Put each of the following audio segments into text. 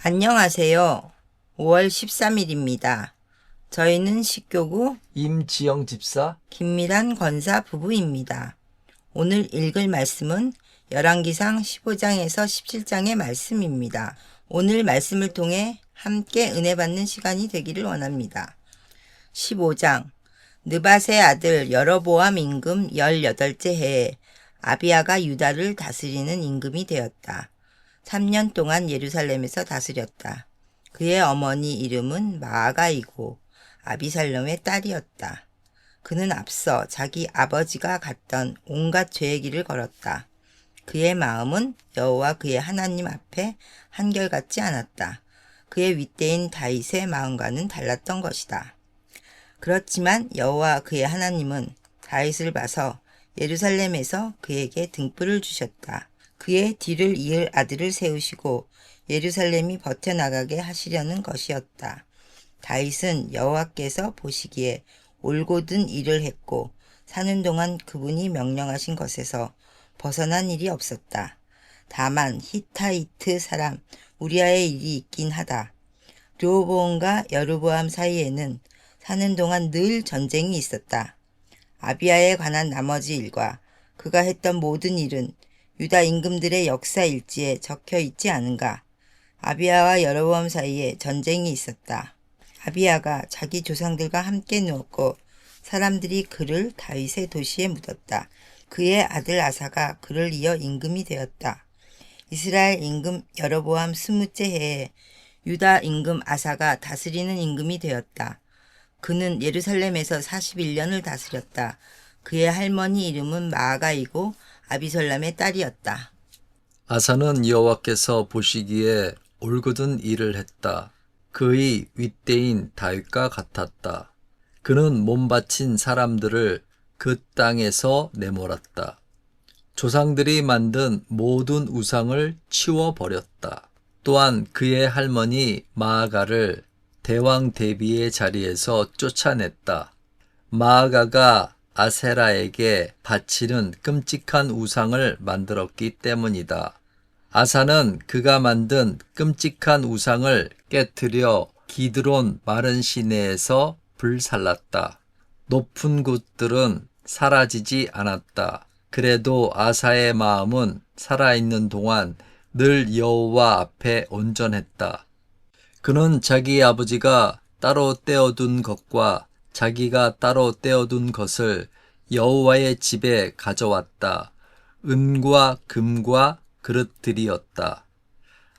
안녕하세요. 5월 13일입니다. 저희는 식교구 임지영 집사 김미란 권사 부부입니다. 오늘 읽을 말씀은 열왕기상 15장에서 17장의 말씀입니다. 오늘 말씀을 통해 함께 은혜 받는 시간이 되기를 원합니다. 15장 느밧의 아들 여로보암 임금 18째 해에 아비야가 유다를 다스리는 임금이 되었다. 3년 동안 예루살렘에서 다스렸다. 그의 어머니 이름은 마아가이고 아비살롬의 딸이었다. 그는 앞서 자기 아버지가 갔던 온갖 죄의 길을 걸었다. 그의 마음은 여호와 그의 하나님 앞에 한결같지 않았다. 그의 윗대인 다윗의 마음과는 달랐던 것이다. 그렇지만 여호와 그의 하나님은 다윗을 봐서 예루살렘에서 그에게 등불을 주셨다. 그의 뒤를 이을 아들을 세우시고 예루살렘이 버텨나가게 하시려는 것이었다. 다윗은 여호와께서 보시기에 올곧은 일을 했고 사는 동안 그분이 명령하신 것에서 벗어난 일이 없었다. 다만 히타이트 사람 우리아의 일이 있긴 하다. 르호보암과 여로보암 사이에는 사는 동안 늘 전쟁이 있었다. 아비야에 관한 나머지 일과 그가 했던 모든 일은 유다 임금들의 역사 일지에 적혀 있지 않은가. 아비야와 여로보암 사이에 전쟁이 있었다. 아비야가 자기 조상들과 함께 누웠고 사람들이 그를 다윗의 도시에 묻었다. 그의 아들 아사가 그를 이어 임금이 되었다. 이스라엘 임금 여로보암 20째 해에 유다 임금 아사가 다스리는 임금이 되었다. 그는 예루살렘에서 41년을 다스렸다. 그의 할머니 이름은 마아가이고 아비설람의 딸이었다. 아사는 여호와께서 보시기에 올곧은 일을 했다. 그의 윗대인 다윗과 같았다. 그는 몸바친 사람들을 그 땅에서 내몰았다. 조상들이 만든 모든 우상을 치워버렸다. 또한 그의 할머니 마아가를 대왕 대비의 자리에서 쫓아냈다. 마아가가 아세라에게 바치는 끔찍한 우상을 만들었기 때문이다. 아사는 그가 만든 끔찍한 우상을 깨뜨려 기드론 마른 시내에서 불살랐다. 높은 곳들은 사라지지 않았다. 그래도 아사의 마음은 살아있는 동안 늘 여호와 앞에 온전했다. 그는 자기 아버지가 따로 떼어둔 것과 자기가 따로 떼어둔 것을 여호와의 집에 가져왔다. 은과 금과 그릇들이었다.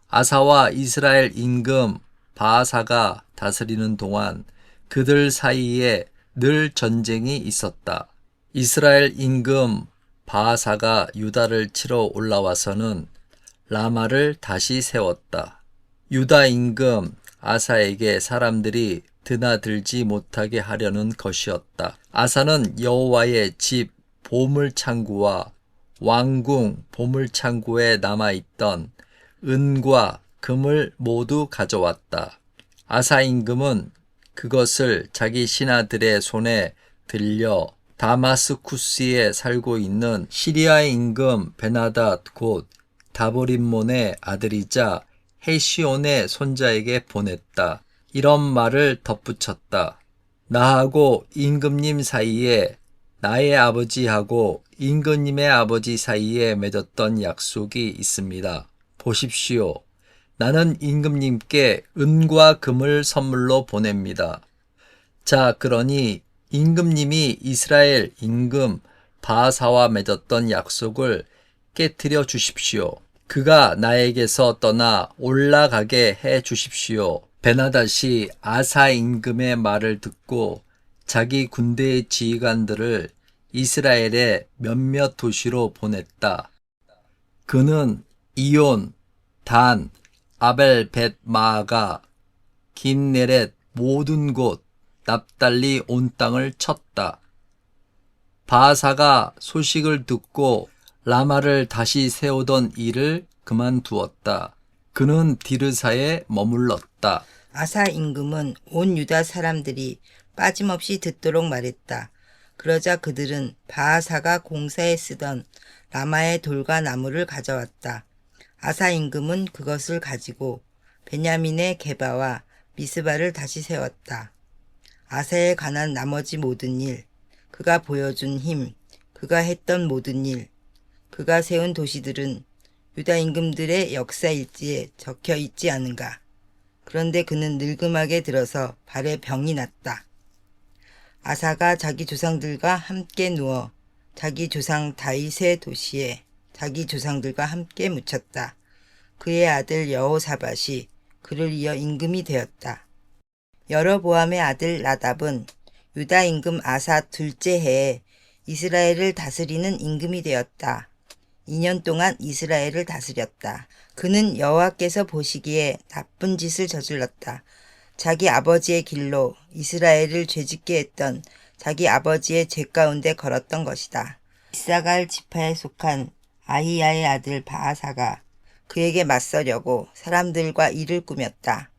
아사와 이스라엘 임금 바아사가 다스리는 동안 그들 사이에 늘 전쟁이 있었다. 이스라엘 임금 바아사가 유다를 치러 올라와서는 라마를 다시 세웠다. 유다 임금 아사에게 사람들이 드나들지 못하게 하려는 것이었다. 아사는 여호와의 집 보물창고와 왕궁 보물창고에 남아있던 은과 금을 모두 가져왔다. 아사 임금은 그것을 자기 신하들의 손에 들려 다마스쿠스에 살고 있는 시리아 임금 베나닷 곧 다보림몬의 아들이자 헤시온의 손자에게 보냈다. 이런 말을 덧붙였다. 나하고 임금님 사이에 나의 아버지하고 임금님의 아버지 사이에 맺었던 약속이 있습니다. 보십시오. 나는 임금님께 은과 금을 선물로 보냅니다. 자, 그러니 임금님이 이스라엘 임금 바아사와 맺었던 약속을 깨뜨려 주십시오. 그가 나에게서 떠나 올라가게 해 주십시오. 베나닷이 아사 임금의 말을 듣고 자기 군대의 지휘관들을 이스라엘의 몇몇 도시로 보냈다. 그는 이온, 단, 아벨벳 마아가, 긴네렛 모든 곳, 납달리 온 땅을 쳤다. 바아사가 소식을 듣고 라마를 다시 세우던 일을 그만두었다. 그는 디르사에 머물렀다. 아사 임금은 온 유다 사람들이 빠짐없이 듣도록 말했다. 그러자 그들은 바아사가 공사에 쓰던 라마의 돌과 나무를 가져왔다. 아사 임금은 그것을 가지고 베냐민의 게바와 미스바를 다시 세웠다. 아사에 관한 나머지 모든 일, 그가 보여준 힘, 그가 했던 모든 일, 그가 세운 도시들은 유다 임금들의 역사 일지에 적혀 있지 않은가. 그런데 그는 늙음하게 들어서 발에 병이 났다. 아사가 자기 조상들과 함께 누워 자기 조상 다윗의 도시에 자기 조상들과 함께 묻혔다. 그의 아들 여호사밧이 그를 이어 임금이 되었다. 여로보암의 아들 나답은 유다 임금 아사 둘째 해에 이스라엘을 다스리는 임금이 되었다. 2년 동안 이스라엘을 다스렸다. 그는 여호와께서 보시기에 나쁜 짓을 저질렀다. 자기 아버지의 길로 이스라엘을 죄짓게 했던 자기 아버지의 죄 가운데 걸었던 것이다. 이사갈 지파에 속한 아히야의 아들 바아사가 그에게 맞서려고 사람들과 일을 꾸몄다.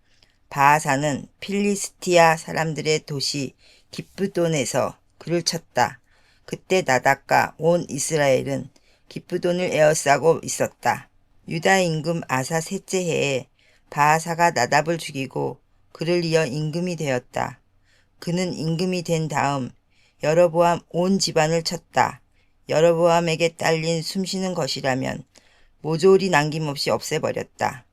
바아사는 필리스티아 사람들의 도시 기브돈에서 그를 쳤다. 그때 나답과 온 이스라엘은 기브돈을 에워싸고 있었다. 유다 임금 아사 셋째 해에 바아사가 나답을 죽이고 그를 이어 임금이 되었다. 그는 임금이 된 다음 여로보암 온 집안을 쳤다. 여로보암에게 딸린 숨쉬는 것이라면 모조리 남김없이 없애버렸다.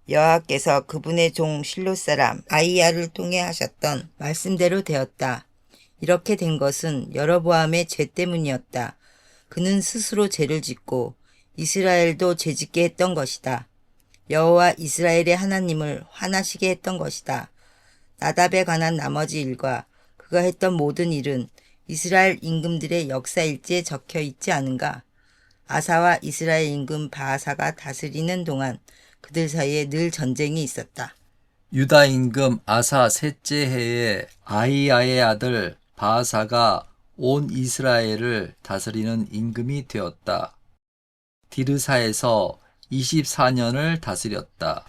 여호와께서 그분의 종 실로 사람 아히야를 통해 하셨던 말씀대로 되었다. 이렇게 된 것은 여로보암의 죄 때문이었다. 그는 스스로 죄를 짓고 이스라엘도 죄짓게 했던 것이다. 여호와 이스라엘의 하나님을 화나시게 했던 것이다. 나답에 관한 나머지 일과 그가 했던 모든 일은 이스라엘 임금들의 역사일지에 적혀 있지 않은가? 아사와 이스라엘 임금 바아사가 다스리는 동안 그들 사이에 늘 전쟁이 있었다. 유다 임금 아사 셋째 해에 아히야의 아들 바아사가 온 이스라엘을 다스리는 임금이 되었다. 디르사에서 24년을 다스렸다.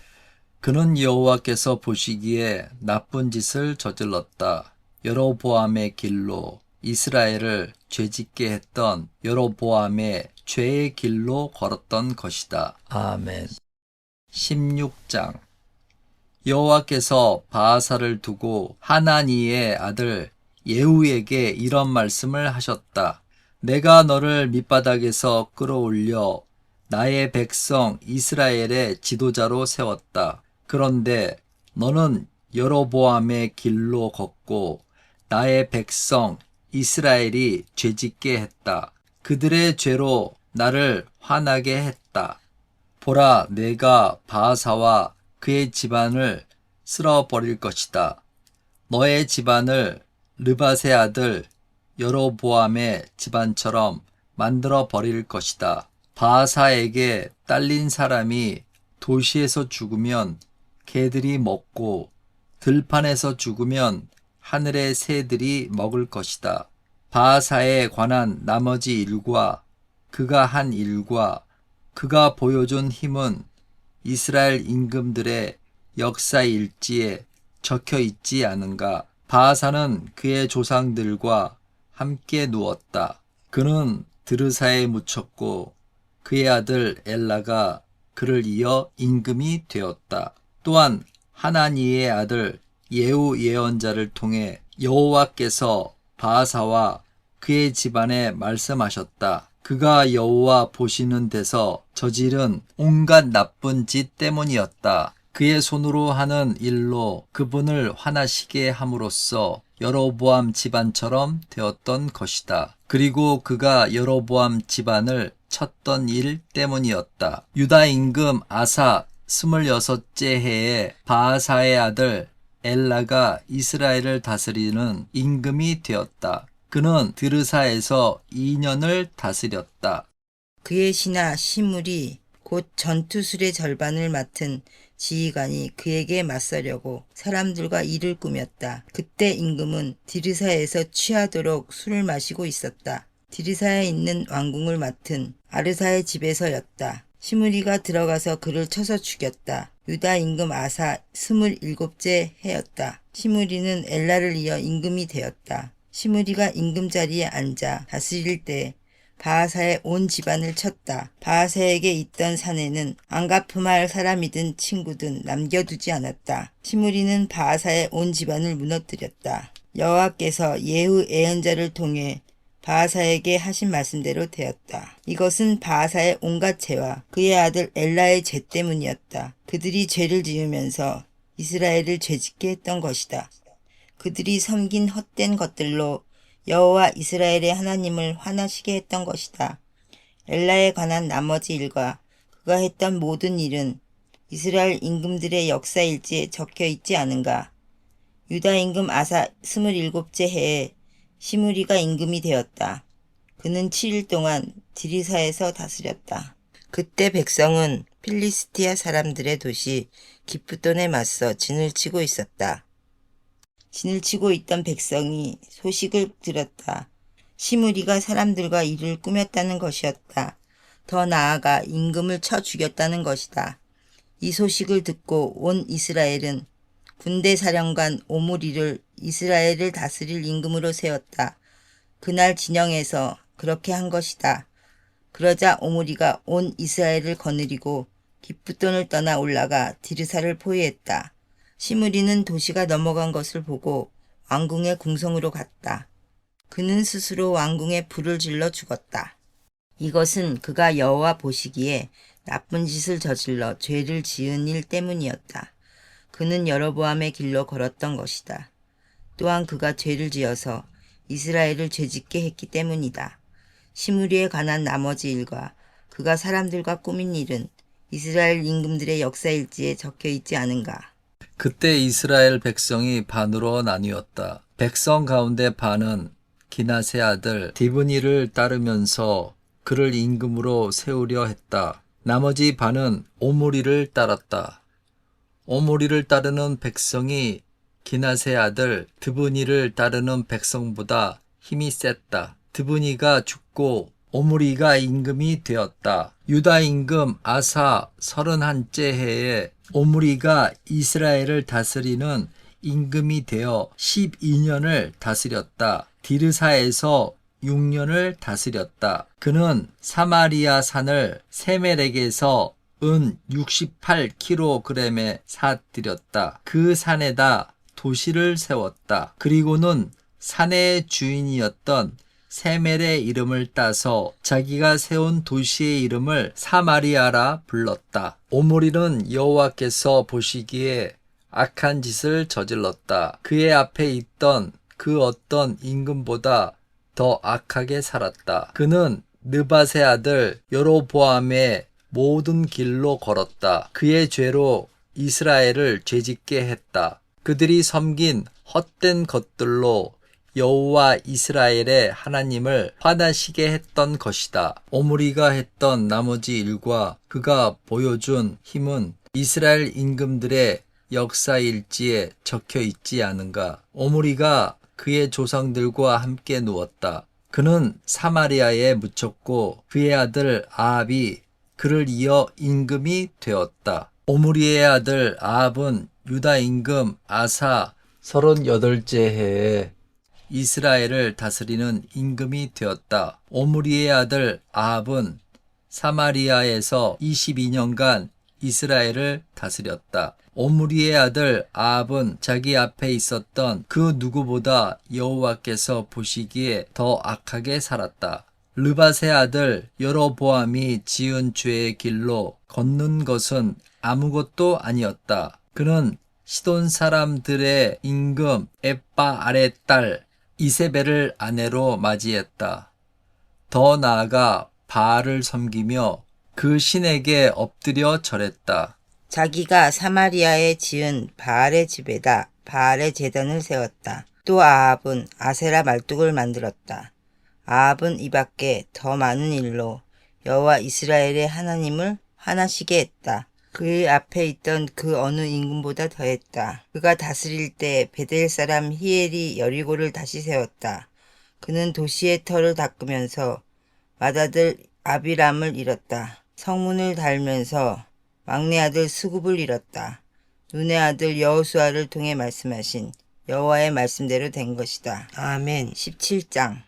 그는 여호와께서 보시기에 나쁜 짓을 저질렀다. 여로보암의 길로 이스라엘을 죄짓게 했던 여로보암의 죄의 길로 걸었던 것이다. 아멘. 16장. 여호와께서 바아사를 두고 하나니의 아들 예후에게 이런 말씀을 하셨다. 내가 너를 밑바닥에서 끌어올려 나의 백성 이스라엘의 지도자로 세웠다. 그런데 너는 여로보암의 길로 걷고 나의 백성 이스라엘이 죄짓게 했다. 그들의 죄로 나를 화나게 했다. 보라, 내가 바아사와 그의 집안을 쓸어버릴 것이다. 너의 집안을 르밧의 아들 여로보암의 집안처럼 만들어 버릴 것이다. 바아사에게 딸린 사람이 도시에서 죽으면 개들이 먹고 들판에서 죽으면 하늘의 새들이 먹을 것이다. 바아사에 관한 나머지 일과 그가 한 일과 그가 보여준 힘은 이스라엘 임금들의 역사 일지에 적혀 있지 않은가? 바아사는 그의 조상들과 함께 누웠다. 그는 드르사에 묻혔고 그의 아들 엘라가 그를 이어 임금이 되었다. 또한 하나니의 아들 예후 예언자를 통해 여호와께서 바아사와 그의 집안에 말씀하셨다. 그가 여호와 보시는 데서 저지른 온갖 나쁜 짓 때문이었다. 그의 손으로 하는 일로 그분을 화나시게 함으로써 여로보암 집안처럼 되었던 것이다. 그리고 그가 여로보암 집안을 쳤던 일 때문이었다. 유다 임금 아사 26째 해에 바아사의 아들 엘라가 이스라엘을 다스리는 임금이 되었다. 그는 드르사에서 2년을 다스렸다. 그의 신하 시물이 곧 전투술의 절반을 맡은 지휘관이 그에게 맞서려고 사람들과 일을 꾸몄다. 그때 임금은 디르사에서 취하도록 술을 마시고 있었다. 디르사에 있는 왕궁을 맡은 아르사의 집에서였다. 시므리가 들어가서 그를 쳐서 죽였다. 유다 임금 아사 27째 해였다. 시므리는 엘라를 이어 임금이 되었다. 시므리가 임금 자리에 앉아 다스릴 때 바하사의 온 집안을 쳤다. 바하사에게 있던 사내는 안갚음할 사람이든 친구든 남겨두지 않았다. 시므리는 바하사의 온 집안을 무너뜨렸다. 여호와께서 예후 예언자를 통해 바하사에게 하신 말씀대로 되었다. 이것은 바하사의 온갖 죄와 그의 아들 엘라의 죄 때문이었다. 그들이 죄를 지으면서 이스라엘을 죄짓게 했던 것이다. 그들이 섬긴 헛된 것들로 여호와 이스라엘의 하나님을 화나시게 했던 것이다. 엘라에 관한 나머지 일과 그가 했던 모든 일은 이스라엘 임금들의 역사일지에 적혀 있지 않은가. 유다 임금 아사 27째 해에 시므리가 임금이 되었다. 그는 7일 동안 디리사에서 다스렸다. 그때 백성은 필리스티아 사람들의 도시 기프돈에 맞서 진을 치고 있었다. 진을 치고 있던 백성이 소식을 들었다. 시므리가 사람들과 일을 꾸몄다는 것이었다. 더 나아가 임금을 쳐 죽였다는 것이다. 이 소식을 듣고 온 이스라엘은 군대 사령관 오므리를 이스라엘을 다스릴 임금으로 세웠다. 그날 진영에서 그렇게 한 것이다. 그러자 오므리가 온 이스라엘을 거느리고 기프돈을 떠나 올라가 디르사를 포위했다. 시므리는 도시가 넘어간 것을 보고 왕궁의 궁성으로 갔다. 그는 스스로 왕궁에 불을 질러 죽었다. 이것은 그가 여호와 보시기에 나쁜 짓을 저질러 죄를 지은 일 때문이었다. 그는 여로보암의 길로 걸었던 것이다. 또한 그가 죄를 지어서 이스라엘을 죄짓게 했기 때문이다. 시므리에 관한 나머지 일과 그가 사람들과 꾸민 일은 이스라엘 임금들의 역사일지에 적혀 있지 않은가. 그때 이스라엘 백성이 반으로 나뉘었다. 백성 가운데 반은 기낫의 아들 디브니를 따르면서 그를 임금으로 세우려 했다. 나머지 반은 오므리를 따랐다. 오므리를 따르는 백성이 기낫의 아들 드브니를 따르는 백성보다 힘이 셌다. 드브니가 죽고 오므리가 임금이 되었다. 유다 임금 아사 31째 해에 오므리가 이스라엘을 다스리는 임금이 되어 12년을 다스렸다. 디르사에서 6년을 다스렸다. 그는 사마리아 산을 세멜에게서 은 68kg에 사들였다. 그 산에다 도시를 세웠다. 그리고는 산의 주인이었던 세멜의 이름을 따서 자기가 세운 도시의 이름을 사마리아라 불렀다. 오므리는 여호와께서 보시기에 악한 짓을 저질렀다. 그의 앞에 있던 그 어떤 임금보다 더 악하게 살았다. 그는 느밧의 아들 여로보암의 모든 길로 걸었다. 그의 죄로 이스라엘을 죄짓게 했다. 그들이 섬긴 헛된 것들로 여호와 이스라엘의 하나님을 화나시게 했던 것이다. 오므리가 했던 나머지 일과 그가 보여준 힘은 이스라엘 임금들의 역사일지에 적혀 있지 않은가. 오므리가 그의 조상들과 함께 누웠다. 그는 사마리아에 묻혔고 그의 아들 아합이 그를 이어 임금이 되었다. 오므리의 아들 아합은 유다 임금 아사 38째 해에 이스라엘을 다스리는 임금이 되었다. 오므리의 아들 아합은 사마리아에서 22년간 이스라엘을 다스렸다. 오므리의 아들 아합은 자기 앞에 있었던 그 누구보다 여호와께서 보시기에 더 악하게 살았다. 느밧의 아들 여로보암이 지은 죄의 길로 걷는 것은 아무것도 아니었다. 그는 시돈 사람들의 임금 에빠 아래 딸 이세벨을 아내로 맞이했다. 더 나아가 바알을 섬기며 그 신에게 엎드려 절했다. 자기가 사마리아에 지은 바알의 집에다 바알의 제단을 세웠다. 또 아합은 아세라 말뚝을 만들었다. 아합은 이 밖에 더 많은 일로 여호와 이스라엘의 하나님을 화나시게 했다. 그의 앞에 있던 그 어느 임금보다 더했다. 그가 다스릴 때 베델 사람 히엘이 여리고를 다시 세웠다. 그는 도시의 터를 닦으면서 맏아들 아비람을 잃었다. 성문을 달면서 막내 아들 스굽을 잃었다. 눈의 아들 여호수아를 통해 말씀하신 여호와의 말씀대로 된 것이다. 아멘. 17장.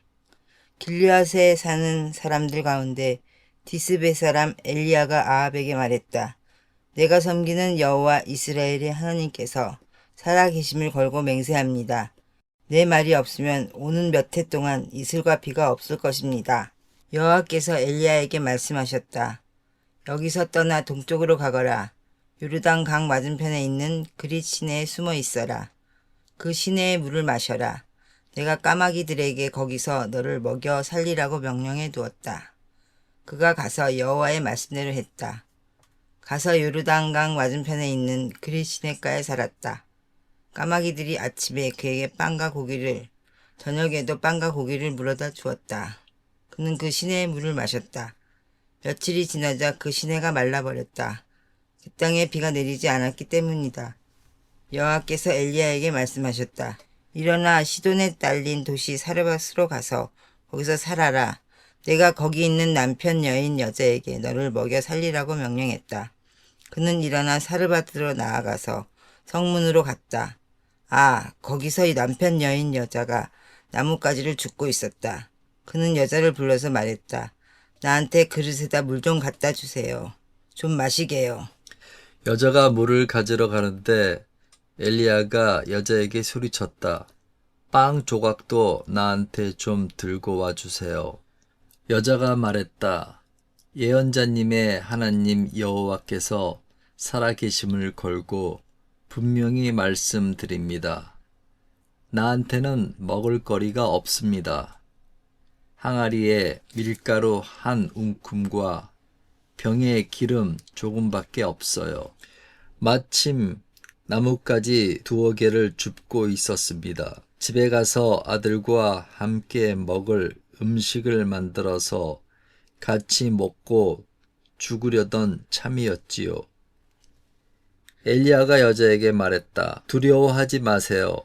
길르앗에 사는 사람들 가운데 디스베 사람 엘리야가 아합에게 말했다. 내가 섬기는 여호와 이스라엘의 하나님께서 살아계심을 걸고 맹세합니다. 내 말이 없으면 오는 몇 해 동안 이슬과 비가 없을 것입니다. 여호와께서 엘리야에게 말씀하셨다. 여기서 떠나 동쪽으로 가거라. 요르단 강 맞은편에 있는 그릿 시내에 숨어 있어라. 그 시내의 물을 마셔라. 내가 까마귀들에게 거기서 너를 먹여 살리라고 명령해 두었다. 그가 가서 여호와의 말씀대로 했다. 가서 요르단강 맞은편에 있는 그릿 시내가에 살았다. 까마귀들이 아침에 그에게 빵과 고기를, 저녁에도 빵과 고기를 물어다 주었다. 그는 그 시내의 물을 마셨다. 며칠이 지나자 그 시내가 말라버렸다. 그 땅에 비가 내리지 않았기 때문이다. 여호와께서 엘리야에게 말씀하셨다. 일어나 시돈에 딸린 도시 사르밧으로 가서 거기서 살아라. 내가 거기 있는 남편 여인 여자에게 너를 먹여 살리라고 명령했다. 그는 일어나 사르밧으로 나아가서 성문으로 갔다. 거기서 이 남편 여인 여자가 나뭇가지를 줍고 있었다. 그는 여자를 불러서 말했다. 나한테 그릇에다 물 좀 갖다 주세요. 좀 마시게요. 여자가 물을 가지러 가는데 엘리야가 여자에게 소리쳤다. 빵 조각도 나한테 좀 들고 와 주세요. 여자가 말했다. 예언자님의 하나님 여호와께서 살아계심을 걸고 분명히 말씀드립니다. 나한테는 먹을 거리가 없습니다. 항아리에 밀가루 한 움큼과 병에 기름 조금밖에 없어요. 마침 나뭇가지 2개를 줍고 있었습니다. 집에 가서 아들과 함께 먹을 음식을 만들어서 같이 먹고 죽으려던 참이었지요. 엘리야가 여자에게 말했다. 두려워하지 마세요.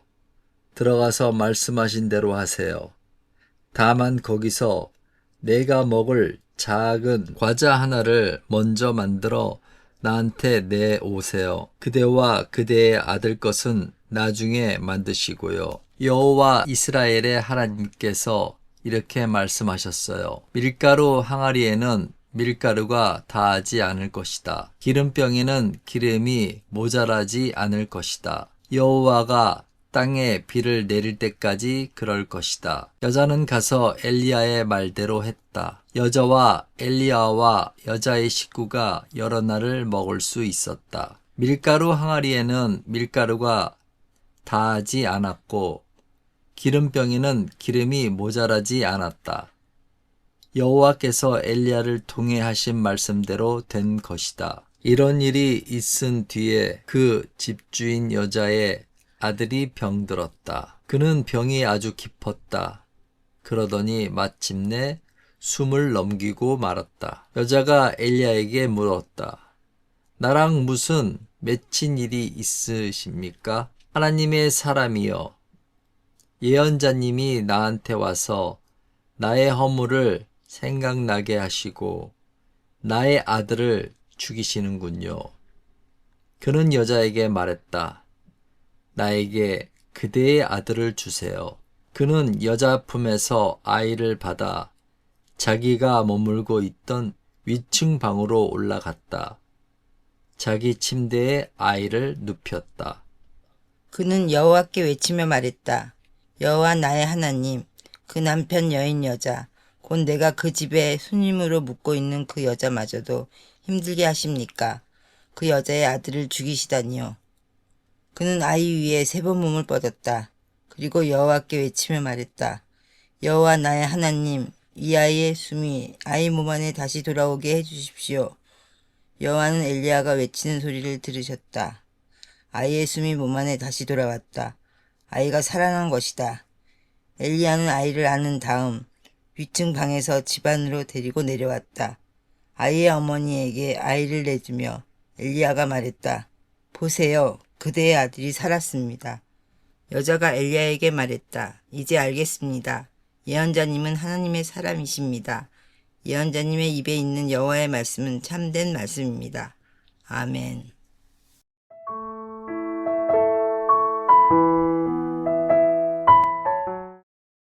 들어가서 말씀하신 대로 하세요. 다만 거기서 내가 먹을 작은 과자 하나를 먼저 만들어 나한테 내오세요. 그대와 그대의 아들 것은 나중에 만드시고요. 여호와 이스라엘의 하나님께서 이렇게 말씀하셨어요. 밀가루 항아리에는 밀가루가 다하지 않을 것이다. 기름병에는 기름이 모자라지 않을 것이다. 여호와가 땅에 비를 내릴 때까지 그럴 것이다. 여자는 가서 엘리야의 말대로 했다. 여자와 엘리야와 여자의 식구가 여러 날을 먹을 수 있었다. 밀가루 항아리에는 밀가루가 다하지 않았고 기름병에는 기름이 모자라지 않았다. 여호와께서 엘리야를 통해 하신 말씀대로 된 것이다. 이런 일이 있은 뒤에 그 집주인 여자의 아들이 병들었다. 그는 병이 아주 깊었다. 그러더니 마침내 숨을 넘기고 말았다. 여자가 엘리야에게 물었다. 나랑 무슨 맺힌 일이 있으십니까? 하나님의 사람이여. 예언자님이 나한테 와서 나의 허물을 생각나게 하시고 나의 아들을 죽이시는군요. 그는 여자에게 말했다. 나에게 그대의 아들을 주세요. 그는 여자 품에서 아이를 받아 자기가 머물고 있던 위층 방으로 올라갔다. 자기 침대에 아이를 눕혔다. 그는 여호와께 외치며 말했다. 여호와 나의 하나님, 그 남편 여인 여자, 곧 내가 그 집에 손님으로 묵고 있는 그 여자마저도 힘들게 하십니까? 그 여자의 아들을 죽이시다니요. 그는 아이 위에 3번 몸을 뻗었다. 그리고 여호와께 외치며 말했다. 여호와 나의 하나님, 이 아이의 숨이 아이 몸 안에 다시 돌아오게 해주십시오. 여호와는 엘리야가 외치는 소리를 들으셨다. 아이의 숨이 몸 안에 다시 돌아왔다. 아이가 살아난 것이다. 엘리야는 아이를 안은 다음 위층 방에서 집 안으로 데리고 내려왔다. 아이의 어머니에게 아이를 내주며 엘리야가 말했다. 보세요. 그대의 아들이 살았습니다. 여자가 엘리야에게 말했다. 이제 알겠습니다. 예언자님은 하나님의 사람이십니다. 예언자님의 입에 있는 여호와의 말씀은 참된 말씀입니다. 아멘.